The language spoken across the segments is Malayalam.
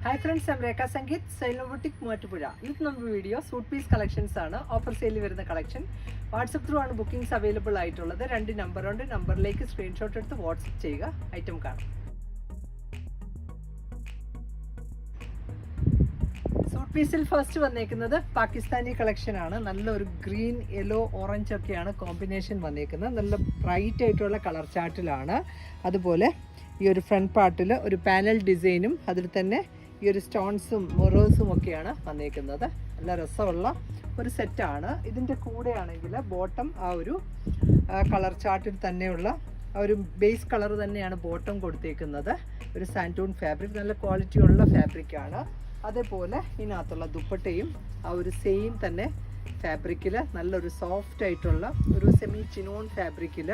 Hi friends, I'm Rekha Sangeet, Sailor Boutique Muvattupuzha. This number video suit piece collections ആണ് ഓഫർ സെയിൽ വരുന്ന കളക്ഷൻ. വാട്സ്ആപ്പ് ത്രൂ ആണ് ബുക്കിംഗ്സ് അവൈലബിൾ ആയിട്ടുള്ളത്. രണ്ട് നമ്പർ ഉണ്ട്. നമ്പറിലേക്ക് സ്ക്രീൻഷോട്ട് എടുത്ത് വാട്സ്ആപ്പ് ചെയ്യുക. ഐറ്റം കാണാം. സൂട്ട് പീസിൽ ഫസ്റ്റ് വന്നേക്കുന്നത് പാകിസ്ഥാനി കളക്ഷൻ ആണ്. നല്ലൊരു ഗ്രീൻ, യെല്ലോ, ഓറഞ്ച് ഒക്കെയാണ് കോമ്പിനേഷൻ വന്നേക്കുന്നത്. നല്ല ബ്രൈറ്റ് ആയിട്ടുള്ള കളർ ചാർട്ടിലാണ്. അതുപോലെ ഈ ഒരു ഫ്രണ്ട് പാർട്ടിൽ ഒരു പാനൽ ഡിസൈനും അതിൽ തന്നെ ഈ ഒരു സ്റ്റോൺസും മിറേഴ്സും ഒക്കെയാണ് വന്നേക്കുന്നത്. നല്ല രസമുള്ള ഒരു സെറ്റാണ്. ഇതിൻ്റെ കൂടെയാണെങ്കിൽ ബോട്ടം ആ ഒരു കളർ ചാർട്ടിൽ തന്നെയുള്ള ആ ഒരു ബേസ് കളർ തന്നെയാണ് ബോട്ടം കൊടുത്തേക്കുന്നത്. ഒരു സാൻറ്റൂൺ ഫാബ്രിക്, നല്ല ക്വാളിറ്റി ഉള്ള ഫാബ്രിക്കാണ്. അതേപോലെ ഇതിനകത്തുള്ള ദുപ്പട്ടയും ആ ഒരു സെയിം തന്നെ ഫാബ്രിക്കിൽ നല്ലൊരു സോഫ്റ്റ് ആയിട്ടുള്ള ഒരു സെമി ചിനോൺ ഫാബ്രിക്കിൽ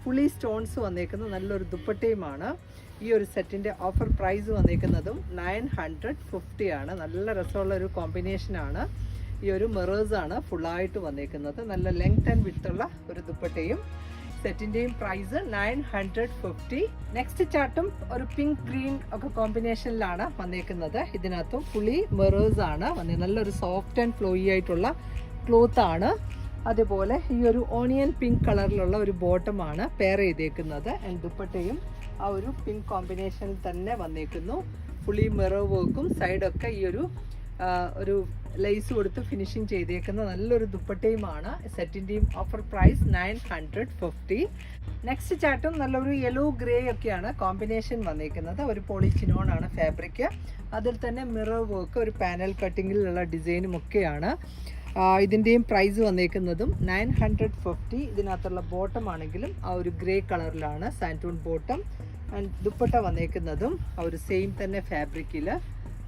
ഫുള്ളി സ്റ്റോൺസ് വന്നേക്കുന്ന നല്ലൊരു ദുപ്പട്ടയുമാണ്. ഈ ഒരു സെറ്റിൻ്റെ ഓഫർ പ്രൈസ് വന്നേക്കുന്നതും 950 ആണ്. നല്ല രസമുള്ള ഒരു കോമ്പിനേഷനാണ്. ഈ ഒരു മിറേഴ്സാണ് ഫുള്ളായിട്ട് വന്നേക്കുന്നത്. നല്ല ലെങ്ത് ആൻഡ് വിഡ്ത്തുള്ള ഒരു ദുപ്പട്ടയും സെറ്റിൻ്റെയും പ്രൈസ് 950. നെക്സ്റ്റ് ചാർട്ടും ഒരു പിങ്ക് ഗ്രീൻ ഒക്കെ കോമ്പിനേഷനിലാണ് വന്നേക്കുന്നത്. ഇതിനകത്തും ഫുള്ളി മിറേഴ്സ് ആണ് വന്നത്. നല്ലൊരു സോഫ്റ്റ് ആൻഡ് ഫ്ലോയി ആയിട്ടുള്ള ക്ലോത്ത് ആണ്. അതുപോലെ ഈ ഒരു ഓണിയൻ പിങ്ക് കളറിലുള്ള ഒരു ബോട്ടമാണ് പെയർ ചെയ്തേക്കുന്നത്. ആൻഡ് ദുപ്പട്ടയും ആ ഒരു പിങ്ക് കോമ്പിനേഷനിൽ തന്നെ വന്നേക്കുന്നു. ഫുള്ളി മിറർ വർക്കും സൈഡൊക്കെ ഈ ഒരു ലേസ് കൊടുത്ത് ഫിനിഷിങ് ചെയ്തേക്കുന്ന നല്ലൊരു ദുപ്പട്ടയുമാണ്. സെറ്റിൻ്റെയും ഓഫർ പ്രൈസ് 950. നെക്സ്റ്റ് ചാർട്ടും നല്ലൊരു യെല്ലോ ഗ്രേ ഒക്കെയാണ് കോമ്പിനേഷൻ വന്നേക്കുന്നത്. ഒരു പോളിച്ചിനോൺ ആണ് ഫാബ്രിക്. അതിൽ തന്നെ മിറർ വർക്ക്, ഒരു പാനൽ കട്ടിങ്ങിലുള്ള ഡിസൈനും ഒക്കെയാണ്. ഇതിൻ്റെയും പ്രൈസ് വന്നേക്കുന്നതും 950. ഇതിനകത്തുള്ള ബോട്ടം ആണെങ്കിലും ആ ഒരു ഗ്രേ കളറിലാണ് സാൻറ്റൂൺ ബോട്ടം. ആൻഡ് ദുപ്പട്ട വന്നേക്കുന്നതും ആ ഒരു സെയിം തന്നെ ഫാബ്രിക്കിൽ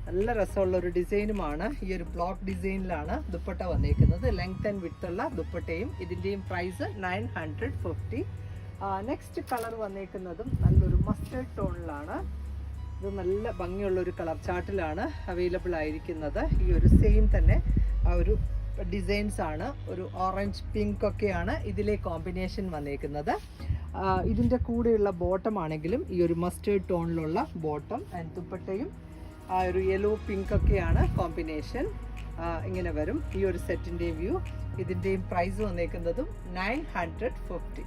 നല്ല രസമുള്ള ഒരു ഡിസൈനുമാണ്. ഈ ഒരു ബ്ലോക്ക് ഡിസൈനിലാണ് ദുപ്പട്ട വന്നേക്കുന്നത്. ലെങ്ത് ആൻഡ് വിഡ്ത്തുള്ള ദുപ്പട്ടയും. ഇതിൻ്റെയും പ്രൈസ് 950. നെക്സ്റ്റ് കളർ വന്നേക്കുന്നതും നല്ലൊരു മസ്റ്റേർഡ് ടോണിലാണ്. ഇത് നല്ല ഭംഗിയുള്ളൊരു കളർ ചാർട്ടിലാണ് അവൈലബിൾ ആയിരിക്കുന്നത്. ഈ ഒരു സെയിം തന്നെ ആ ഒരു ഡിസൈൻസ് ആണ്. ഒരു ഓറഞ്ച് പിങ്ക് ഒക്കെയാണ് ഇതിലെ കോമ്പിനേഷൻ വന്നേക്കുന്നത്. ഇതിൻ്റെ കൂടെയുള്ള ബോട്ടം ആണെങ്കിലും ഈ ഒരു മസ്റ്റേർഡ് ടോണിലുള്ള ബോട്ടം ആൻഡ് ദുപ്പട്ടയും ആ ഒരു യെല്ലോ പിങ്ക് ഒക്കെയാണ് കോമ്പിനേഷൻ. ഇങ്ങനെ വരും ഈ ഒരു സെറ്റിൻ്റെയും വ്യൂ. ഇതിൻ്റെയും പ്രൈസ് വന്നേക്കുന്നതും 950.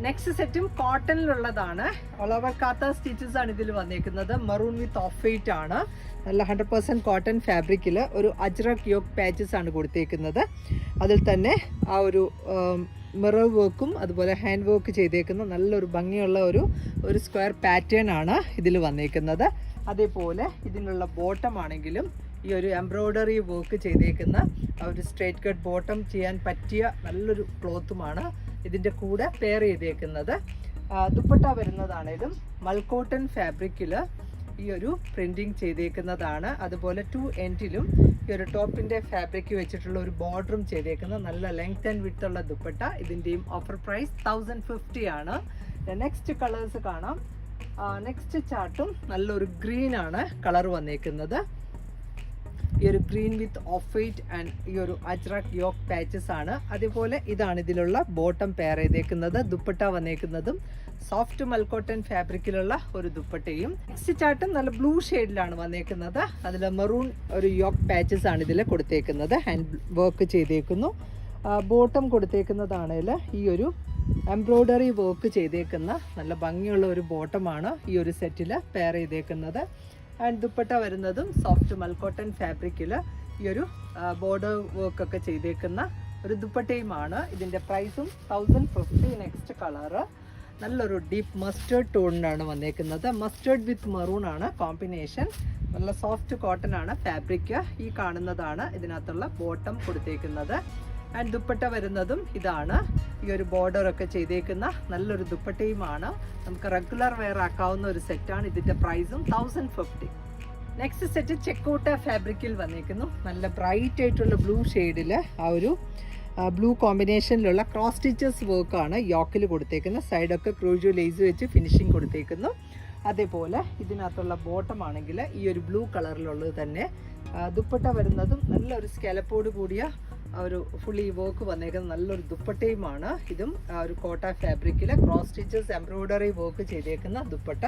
നെക്സ്റ്റ് സെറ്റും കോട്ടണിലുള്ളതാണ്. ഓൾ ഓവർ കാത്ത സ്റ്റിച്ചസ് ആണ് ഇതിൽ വന്നേക്കുന്നത്. മറൂൺ വിത്ത് ഓഫ് വൈറ്റ് ആണ്. നല്ല 100% കോട്ടൺ ഫാബ്രിക്കിൽ ഒരു അജ്രക് യോക്ക് പാച്ചസ് ആണ് കൊടുത്തേക്കുന്നത്. അതിൽ തന്നെ ആ ഒരു മിറർ വർക്കും അതുപോലെ ഹാൻഡ് വർക്ക് ചെയ്തേക്കുന്ന നല്ലൊരു ഭംഗിയുള്ള ഒരു സ്ക്വയർ പാറ്റേൺ ആണ് ഇതിൽ വന്നേക്കുന്നത്. അതേപോലെ ഇതിനുള്ള ബോട്ടം ആണെങ്കിലും ഈ ഒരു എംബ്രോയ്ഡറി വർക്ക് ചെയ്തേക്കുന്ന ആ ഒരു സ്ട്രേറ്റ് കട്ട് ബോട്ടം ചെയ്യാൻ പറ്റിയ നല്ലൊരു ക്ലോത്തുമാണ് ഇതിൻ്റെ കൂടെ പെയർ ചെയ്തേക്കുന്നത്. ദുപ്പട്ട വരുന്നതാണേലും മൽക്കോട്ടൺ ഫാബ്രിക്കിൽ ഈ ഒരു പ്രിൻറ്റിങ് ചെയ്തേക്കുന്നതാണ്. അതുപോലെ 2 എൻഡിലും ഈ ഒരു ടോപ്പിൻ്റെ ഫാബ്രിക് വെച്ചിട്ടുള്ള ഒരു ബോർഡറും ചെയ്തേക്കുന്ന നല്ല ലെങ്ത് ആൻഡ് വിഡ്ത്ത് ഉള്ള ദുപ്പട്ട. ഇതിൻ്റെയും ഓഫർ പ്രൈസ് 1050 ആണ്. നെക്സ്റ്റ് കളേഴ്സ് കാണാം. നെക്സ്റ്റ് ചാർട്ടും നല്ലൊരു ഗ്രീൻ ആണ് കളർ വന്നേക്കുന്നത്. ഈ ഒരു green with off white and ഈ ഒരു അജ്രക് യോക്ക് പാച്ചസ് ആണ്. അതേപോലെ ഇതാണ് ഇതിലുള്ള ബോട്ടം പെയർ ചെയ്തേക്കുന്നത്. ദുപ്പട്ട വന്നേക്കുന്നതും സോഫ്റ്റ് മൽക്കോട്ടൺ ഫാബ്രിക്കിലുള്ള ഒരു ദുപ്പട്ടയും. നെക്സ്റ്റ് ചാർട്ടും നല്ല ബ്ലൂ ഷെയ്ഡിലാണ് വന്നേക്കുന്നത്. അതിൽ മെറൂൺ ഒരു യോക്ക് പാച്ചസ് ആണ് ഇതിൽ കൊടുത്തേക്കുന്നത്. ഹാൻഡ് വർക്ക് ചെയ്തേക്കുന്നു. ബോട്ടം കൊടുത്തേക്കുന്നതാണെങ്കിൽ ഈ ഒരു എംബ്രോയ്ഡറി വർക്ക് ചെയ്തേക്കുന്ന നല്ല ഭംഗിയുള്ള ഒരു ബോട്ടമാണ് ഈ ഒരു സെറ്റിൽ പെയർ ചെയ്തേക്കുന്നത്. ആൻഡ് ദുപ്പട്ട വരുന്നതും സോഫ്റ്റ് മൽക്കോട്ടൺ ഫാബ്രിക്കിൽ ഈ ഒരു ബോർഡർ വർക്കൊക്കെ ചെയ്തേക്കുന്ന ഒരു ദുപ്പട്ടയുമാണ്. ഇതിൻ്റെ പ്രൈസും 1050. നെക്സ്റ്റ് കളറ് നല്ലൊരു ഡീപ്പ് മസ്റ്റേർഡ് ടോണിനാണ് വന്നേക്കുന്നത്. മസ്റ്റേർഡ് വിത്ത് മെറൂൺ ആണ് കോമ്പിനേഷൻ. നല്ല സോഫ്റ്റ് കോട്ടൺ ആണ് ഫാബ്രിക്. ഈ കാണുന്നതാണ് ഇതിനകത്തുള്ള ബോട്ടം കൊടുത്തേക്കുന്നത്. ആൻഡ് ദുപ്പട്ട വരുന്നതും ഇതാണ്. ഈ ഒരു ബോർഡറൊക്കെ ചെയ്തേക്കുന്ന നല്ലൊരു ദുപ്പട്ടയുമാണ്. നമുക്ക് റെഗുലർ വെയർ ആക്കാവുന്ന ഒരു സെറ്റാണ്. ഇതിൻ്റെ പ്രൈസും 1050. നെക്സ്റ്റ് സെറ്റ് ചെക്കോട്ട ഫാബ്രിക്കിൽ വന്നേക്കുന്നു. നല്ല ബ്രൈറ്റ് ആയിട്ടുള്ള ബ്ലൂ ഷെയ്ഡിൽ ആ ഒരു ബ്ലൂ കോമ്പിനേഷനിലുള്ള ക്രോസ് സ്റ്റിച്ചസ് വർക്കാണ് യോക്കിൽ കൊടുത്തേക്കുന്നത്. സൈഡൊക്കെ ക്രൂജോ ലേസ് വെച്ച് ഫിനിഷിങ് കൊടുത്തേക്കുന്നു. അതേപോലെ ഇതിനകത്തുള്ള ബോട്ടം ആണെങ്കിൽ ഈ ഒരു ബ്ലൂ കളറിലുള്ളത് തന്നെ. ദുപ്പട്ട വരുന്നതും നല്ലൊരു സ്കാലപ്പോട് കൂടിയ ഒരു ഫുള്ളി വർക്ക് വന്നേക്കുന്ന നല്ലൊരു ദുപ്പട്ടയുമാണ്. ഇതും ഒരു കോട്ട ഫാബ്രിക്കിൽ ക്രോസ് സ്റ്റിച്ചസ് എംബ്രോയ്ഡറി വർക്ക് ചെയ്തേക്കുന്ന ദുപ്പട്ട.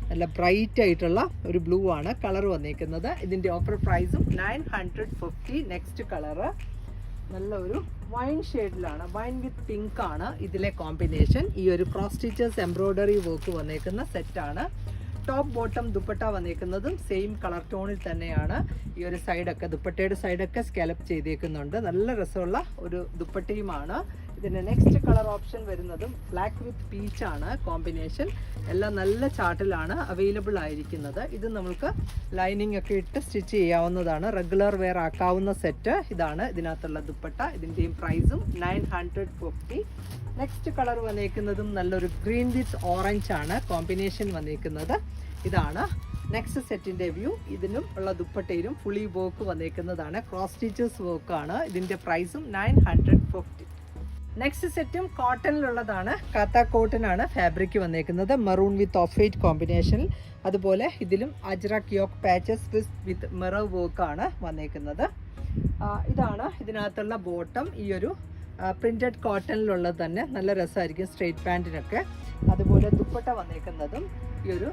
നല്ല ബ്രൈറ്റ് ആയിട്ടുള്ള ഒരു ബ്ലൂ ആണ് കളർ വന്നേക്കുന്നത്. ഇതിൻ്റെ ഓഫർ പ്രൈസും 950. നെക്സ്റ്റ് കളറ് നല്ല ഒരു വൈൻ ഷെയ്ഡിലാണ്, വൈൻ വിത്ത് പിങ്ക് ആണ് ഇതിലെ കോമ്പിനേഷൻ. ഈ ഒരു ക്രോസ് സ്റ്റിച്ചസ് എംബ്രോയ്ഡറി വർക്ക് വന്നേക്കുന്ന സെറ്റാണ്. ടോപ്പ് ബോട്ടം ദുപ്പട്ട വന്നേക്കുന്നതും സെയിം കളർ ടോണിൽ തന്നെയാണ്. ഈ ഒരു സൈഡൊക്കെ ദുപ്പട്ടയുടെ സൈഡൊക്കെ സ്കാലപ്പ് ചെയ്തേക്കുന്നുണ്ട്. നല്ല രസമുള്ള ഒരു ദുപ്പട്ടയുമാണ്. ഇതിൻ്റെ നെക്സ്റ്റ് കളർ ഓപ്ഷൻ വരുന്നതും ബ്ലാക്ക് വിത്ത് പീച്ച് ആണ് കോമ്പിനേഷൻ. എല്ലാം നല്ല ചാർട്ടിലാണ് അവൈലബിൾ ആയിരിക്കുന്നത്. ഇത് നമുക്ക് ലൈനിങ് ഒക്കെ ഇട്ട് സ്റ്റിച്ച് ചെയ്യാവുന്നതാണ്. റെഗുലർ വെയർ ആക്കാവുന്ന സെറ്റ് ഇതാണ്. ഇതിനകത്തുള്ള ദുപ്പട്ട. ഇതിൻ്റെയും പ്രൈസും 950. നെക്സ്റ്റ് കളർ വന്നേക്കുന്നതും നല്ലൊരു ഗ്രീൻ വിത്ത് ഓറഞ്ച് ആണ് കോമ്പിനേഷൻ വന്നേക്കുന്നത്. ഇതാണ് നെക്സ്റ്റ് സെറ്റിൻ്റെ വ്യൂ. ഇതിനും ഉള്ള ദുപ്പട്ടയിലും ഫുള്ളി വർക്ക് വന്നേക്കുന്നതാണ്. ക്രോസ് സ്റ്റിച്ചസ് വർക്കാണ്. ഇതിൻ്റെ പ്രൈസും 950. നെക്സ്റ്റ് സെറ്റും കോട്ടണിലുള്ളതാണ്. കാത്ത കോട്ടൺ ആണ് ഫാബ്രിക് വന്നേക്കുന്നത്. Maroon with off white combination. അതുപോലെ ഇതിലും ajrak yoke patches with mirror വർക്കാണ് വന്നേക്കുന്നത്. ഇതാണ് ഇതിനകത്തുള്ള ബോട്ടം. ഈ ഒരു പ്രിന്റഡ് കോട്ടണിലുള്ളത് തന്നെ നല്ല രസമായിരിക്കും സ്ട്രെയിറ്റ് പാൻറ്റിനൊക്കെ. അതുപോലെ ദുപ്പട്ട വന്നേക്കുന്നതും ഈ ഒരു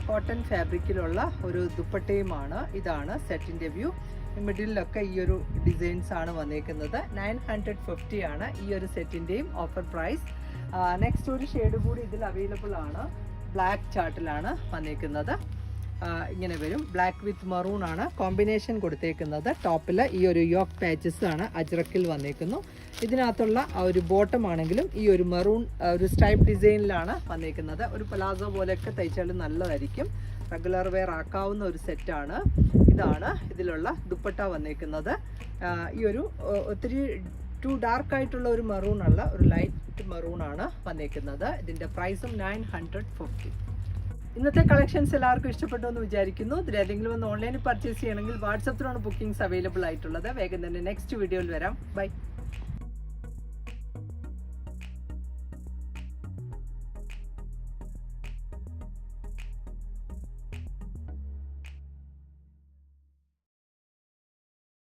കോട്ടൺ ഫാബ്രിക്കിലുള്ള ഒരു ദുപ്പട്ടയുമാണ്. ഇതാണ് സെറ്റിൻ്റെ വ്യൂ. മിഡിലൊക്കെ ഈ ഒരു ഡിസൈൻസ് ആണ് വന്നേക്കുന്നത്. 950 ആണ് ഈ ഒരു സെറ്റിൻ്റെയും ഓഫർ പ്രൈസ്. നെക്സ്റ്റ് ഒരു ഷെയ്ഡ് കൂടി ഇതിൽ അവൈലബിൾ ആണ്. ബ്ലാക്ക് ചാർട്ടിലാണ് വന്നേക്കുന്നത്. ഇങ്ങനെ വരും. ബ്ലാക്ക് വിത്ത് മറൂൺ ആണ് കോമ്പിനേഷൻ കൊടുത്തേക്കുന്നത്. ടോപ്പിൽ ഈ ഒരു യോക്ക് പാച്ചസ് ആണ് അജ്രക്കിൽ വന്നേക്കുന്നു. ഇതിനകത്തുള്ള ആ ഒരു ബോട്ടം ആണെങ്കിലും ഈ ഒരു മറൂൺ ഒരു സ്ട്രൈപ്പ് ഡിസൈനിലാണ് വന്നേക്കുന്നത്. ഒരു പലാസോ പോലെയൊക്കെ തയ്ച്ചാൽ നല്ലതായിരിക്കും. റെഗുലർ വെയർ ആക്കാവുന്ന ഒരു സെറ്റാണ്. ഇതാണ് ഇതിലുള്ള ദുപ്പട്ട വന്നേക്കുന്നത്. ഈ ഒരു ഒത്തിരി ടു ഡാർക്ക് ആയിട്ടുള്ള ഒരു മറൂൺ അല്ല, ഒരു ലൈറ്റ് മറൂൺ ആണ് വന്നേക്കുന്നത്. ഇതിൻ്റെ പ്രൈസും 950. ഇന്നത്തെ കളക്ഷൻസ് എല്ലാവർക്കും ഇഷ്ടപ്പെട്ടു എന്ന് വിചാരിക്കുന്നു. ഇതിലേതെങ്കിലും ഒന്ന് ഓൺലൈനിൽ പർച്ചേസ് ചെയ്യണമെങ്കിൽ വാട്സപ്പിലാണ് ബുക്കിംഗ്സ് അവൈലബിൾ ആയിട്ടുള്ളത്. വേഗം തന്നെ നെക്സ്റ്റ് വീഡിയോയിൽ വരാം. ബൈ.